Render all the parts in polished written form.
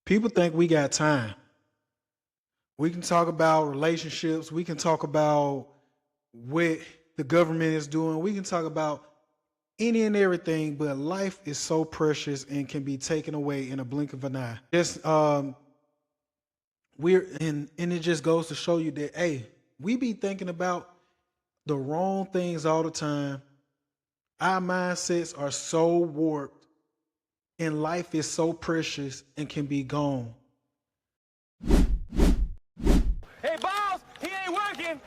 People think we got time. We can talk about relationships. We can talk about what the government is doing. We can talk about any and everything, but life is so precious and can be taken away in a blink of an eye. Just and it just goes to show you that hey, we be thinking about the wrong things all the time. Our mindsets are so warped, and life is so precious and can be gone. Hey, boss, he ain't working.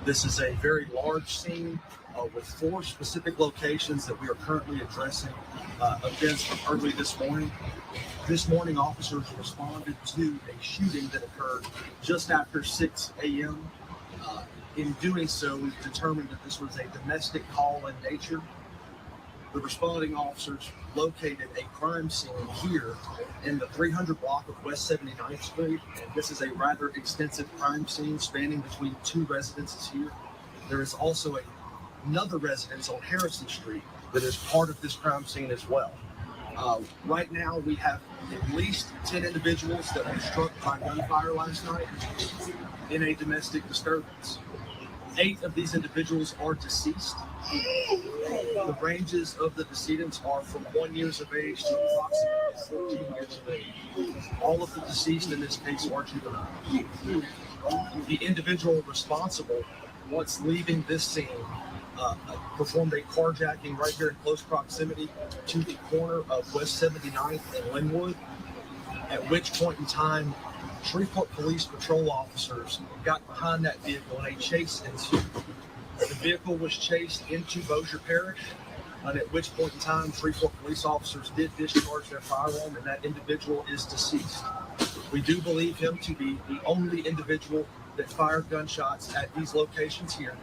This is a very large scene with 4 specific locations that we are currently addressing events from early this morning. This morning, officers responded to a shooting that occurred just after 6 a.m. In doing so, we've determined that this was a domestic call in nature. The responding officers located a crime scene here in the 300 block of West 79th Street, and this is a rather extensive crime scene spanning between 2 residences here. There is also another residence on Harrison Street that is part of this crime scene as well. Right now, we have at least 10 individuals that were struck by gunfire last night in a domestic disturbance. 8 of these individuals are deceased. The ranges of the decedents are from 1 year of age to approximately 14 years of age. All of the deceased in this case are juvenile. The individual responsible, once leaving this scene, performed a carjacking right here in close proximity to the corner of West 79th and Linwood, at which point in time, Shreveport Police Patrol officers got behind that vehicle and a chase ensued. The vehicle was chased into Bossier Parish, and at which point in time, Shreveport police officers did discharge their firearm, and that individual is deceased. We do believe him to be the only individual that fired gunshots at these locations here.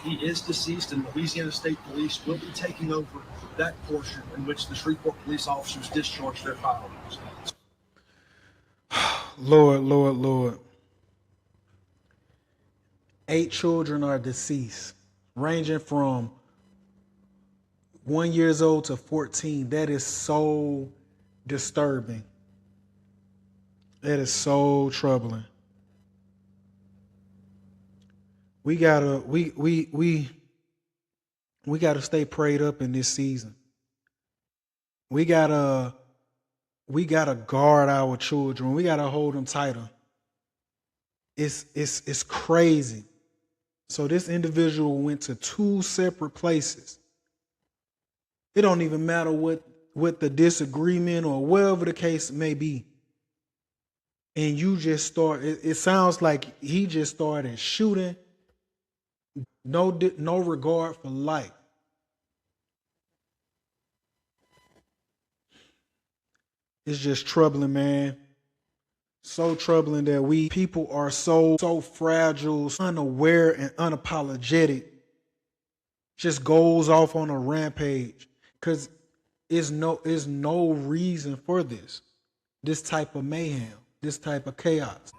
He is deceased, and Louisiana State Police will be taking over that portion in which the Shreveport police officers discharged their firearms. Lord. 8 children are deceased, ranging from 1 year old to 14. That is so disturbing. That is so troubling. We gotta stay prayed up in this season. We gotta guard our children. We gotta hold them tighter. It's crazy. So this individual went to 2 separate places. It don't even matter what the disagreement or whatever the case may be. And you just start. It sounds like he just started shooting. No regard for life. It's just troubling, man. So troubling that we people are so fragile, unaware, and unapologetic. Just goes off on a rampage because is no reason for this type of mayhem, this type of chaos.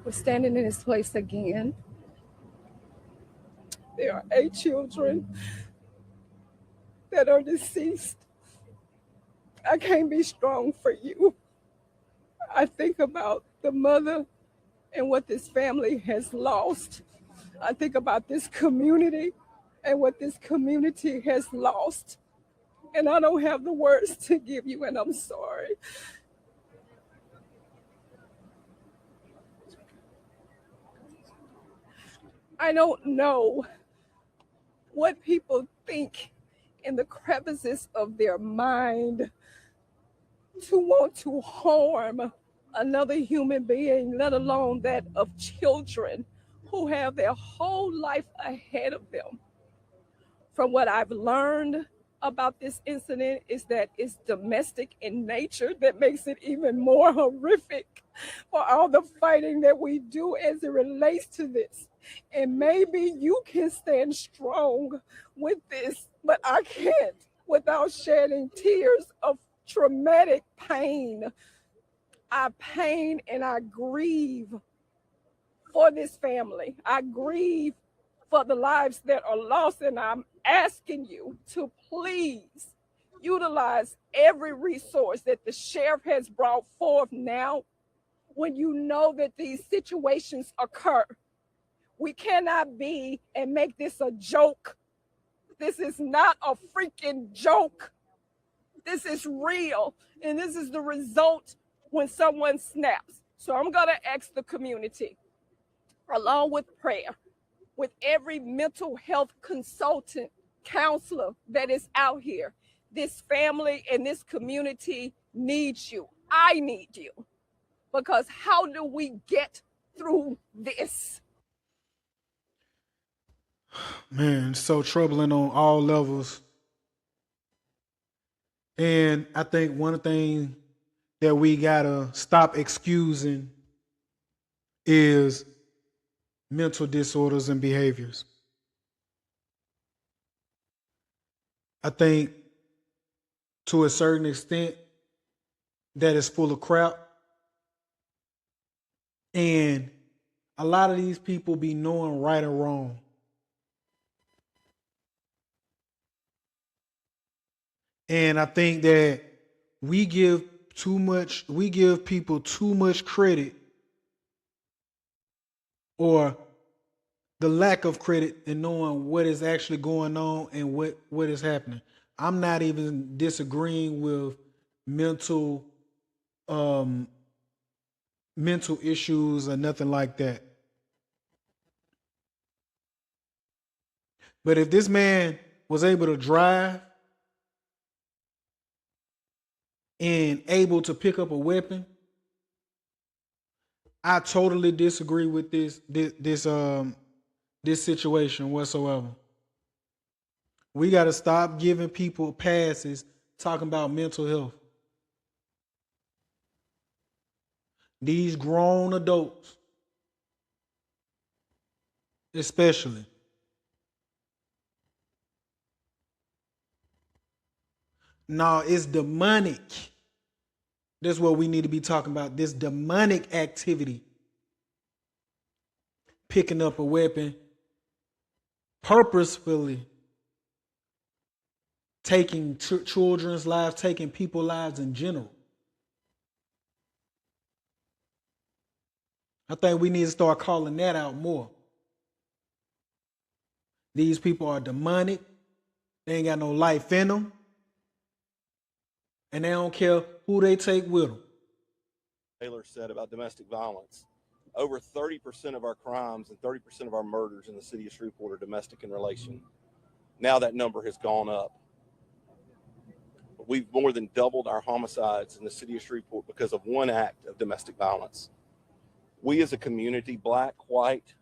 We're standing in this place again. There are 8 children that are deceased. I can't be strong for you. I think about the mother and what this family has lost. I think about this community and what this community has lost. And I don't have the words to give you, and I'm sorry. I don't know what people think in the crevices of their mind to want to harm another human being, let alone that of children who have their whole life ahead of them. From what I've learned about this incident is that it's domestic in nature that makes it even more horrific for all the fighting that we do as it relates to this. And maybe you can stand strong with this, but I can't without shedding tears of traumatic pain. I pain and I grieve for this family. I grieve for the lives that are lost, and I'm asking you to please utilize every resource that the sheriff has brought forth now when you know that these situations occur. We cannot be and make this a joke. This is not a freaking joke. This is real. And this is the result when someone snaps. So I'm going to ask the community, along with prayer, with every mental health consultant, counselor that is out here, this family and this community needs you. I need you. Because how do we get through this? Man, it's so troubling on all levels. And I think one thing that we gotta stop excusing is mental disorders and behaviors. I think to a certain extent that is full of crap. And a lot of these people be knowing right or wrong. And I think that we give people too much credit, or the lack of credit in knowing what is actually going on and what is happening. I'm not even disagreeing with mental issues or nothing like that. But if this man was able to drive and able to pick up a weapon, I totally disagree with this situation whatsoever. We got to stop giving people passes talking about mental health. These grown adults, especially. No, it's demonic. That's what we need to be talking about. This demonic activity. Picking up a weapon, purposefully taking children's lives, taking people's lives in general. I think we need to start calling that out more. These people are demonic. They ain't got no life in them. And they don't care who they take with them. Taylor said about domestic violence. Over 30% of our crimes and 30% of our murders in the city of Shreveport are domestic in relation. Now that number has gone up. We've more than doubled our homicides in the city of Shreveport because of one act of domestic violence. We as a community, black, white,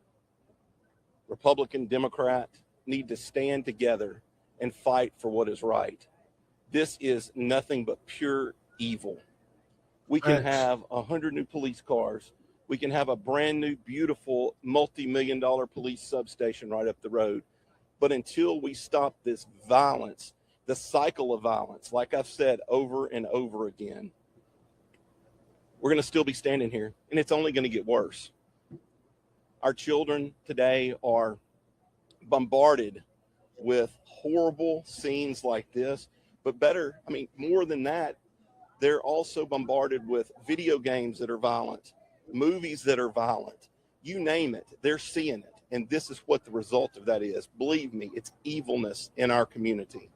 Republican, Democrat, need to stand together and fight for what is right. This is nothing but pure evil. We can have 100 new police cars. We can have a brand new, beautiful, multi-million-dollar police substation right up the road. But until we stop this violence, the cycle of violence, like I've said over and over again, we're going to still be standing here, and it's only going to get worse. Our children today are bombarded with horrible scenes like this, but better, more than that, they're also bombarded with video games that are violent, movies that are violent. You name it, they're seeing it. And this is what the result of that is. Believe me, it's evilness in our community.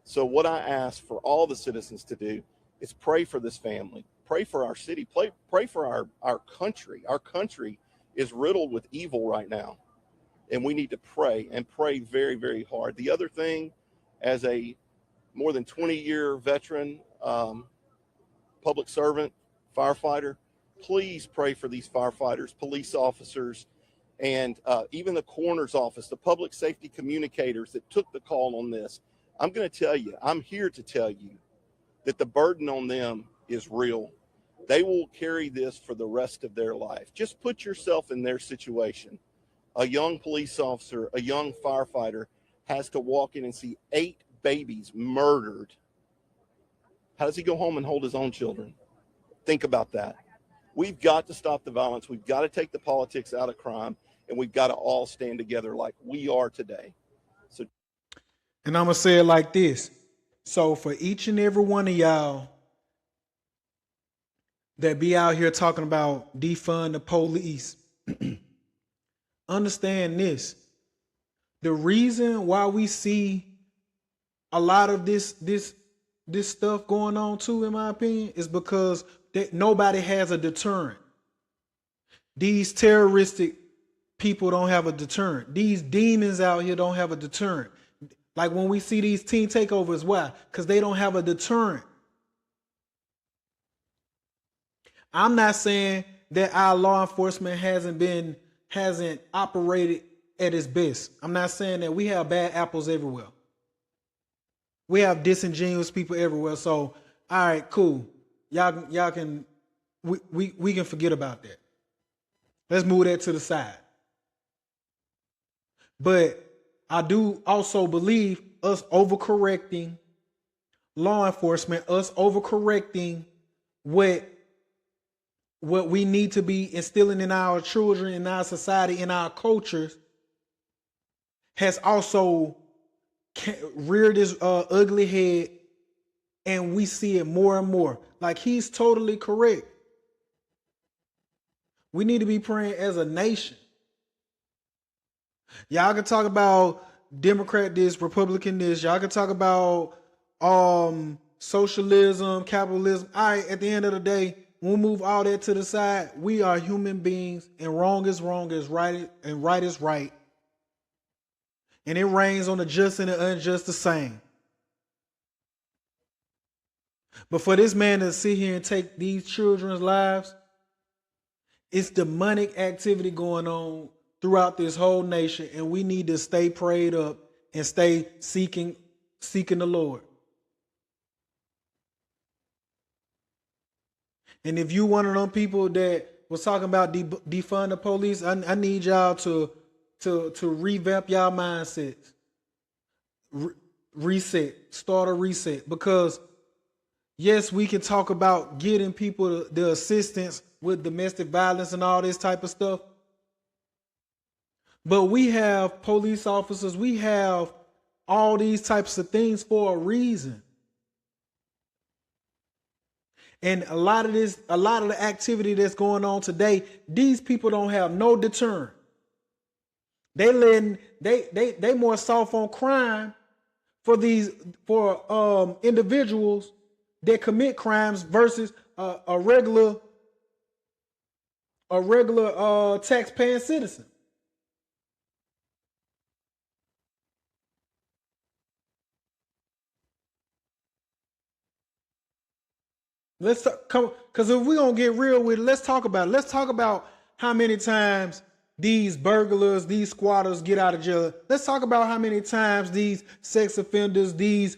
So what I ask for all the citizens to do is pray for this family, pray for our city, pray for our country. Our country is riddled with evil right now. And we need to pray, and pray very, very hard. The other thing, as a more than 20-year veteran, public servant, firefighter, please pray for these firefighters, police officers, and even the coroner's office, the public safety communicators that took the call on this. I'm going to tell you, I'm here to tell you that the burden on them is real. They will carry this for the rest of their life. Just put yourself in their situation. A young police officer, a young firefighter has to walk in and see 8 babies murdered. How does he go home and hold his own children? Think about that. We've got to stop the violence. We've got to take the politics out of crime, and we've got to all stand together like we are today. So, and I'm going to say it like this. So for each and every one of y'all that be out here talking about defund the police, understand this. The reason why we see a lot of this stuff going on too, in my opinion, is because nobody has a deterrent. These terroristic people don't have a deterrent. These demons out here don't have a deterrent. Like when we see these teen takeovers, why? Because they don't have a deterrent. I'm not saying that our law enforcement hasn't operated at its best. I'm not saying that. We have bad apples everywhere. We have disingenuous people everywhere. So, all right, cool. Y'all can we can forget about that. Let's move that to the side. But I do also believe us overcorrecting law enforcement, us overcorrecting what we need to be instilling in our children, in our society, in our cultures, has also reared its ugly head, and we see it more and more. Like, he's totally correct. We need to be praying as a nation. Y'all can talk about Democrat this, Republican this. Y'all can talk about socialism, capitalism. All right, at the end of the day, we'll move all that to the side. We are human beings, and wrong is right, and right is right. And it rains on the just and the unjust the same. But for this man to sit here and take these children's lives, it's demonic activity going on throughout this whole nation, and we need to stay prayed up and stay seeking the Lord. And if you one of them people that was talking about defund the police, I need y'all to revamp y'all mindsets. Reset. Start a reset. Because yes, we can talk about getting people the assistance with domestic violence and all this type of stuff. But we have police officers, we have all these types of things for a reason. And a lot of the activity that's going on today, these people don't have no deterrent. They more soft on crime for individuals that commit crimes versus a regular tax-paying citizen. Let's come, because if we're gonna get real with it, let's talk about it. Let's talk about how many times these burglars, these squatters get out of jail. Let's talk about how many times these sex offenders, these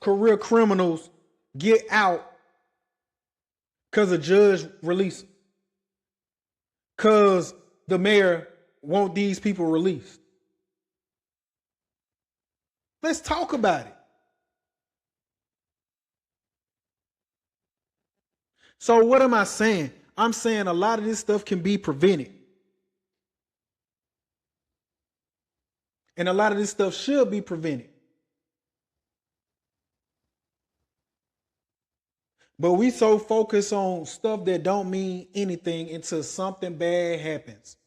career criminals get out because a judge released them. Because the mayor want these people released. Let's talk about it. So what am I saying? I'm saying a lot of this stuff can be prevented. And a lot of this stuff should be prevented. But we so focused on stuff that don't mean anything until something bad happens.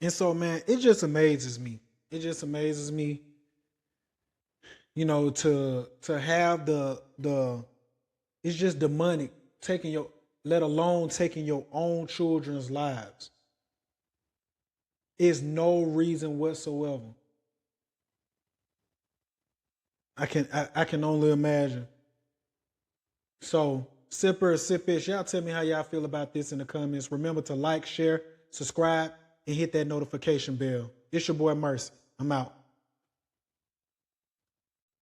And so, man, it just amazes me. It just amazes me, to have the it's just demonic let alone taking your own children's lives. Is no reason whatsoever. I can only imagine. So, Sipper, Sip-ish, y'all tell me how y'all feel about this in the comments. Remember to like, share, subscribe, and hit that notification bell. It's your boy Mercy. I'm out.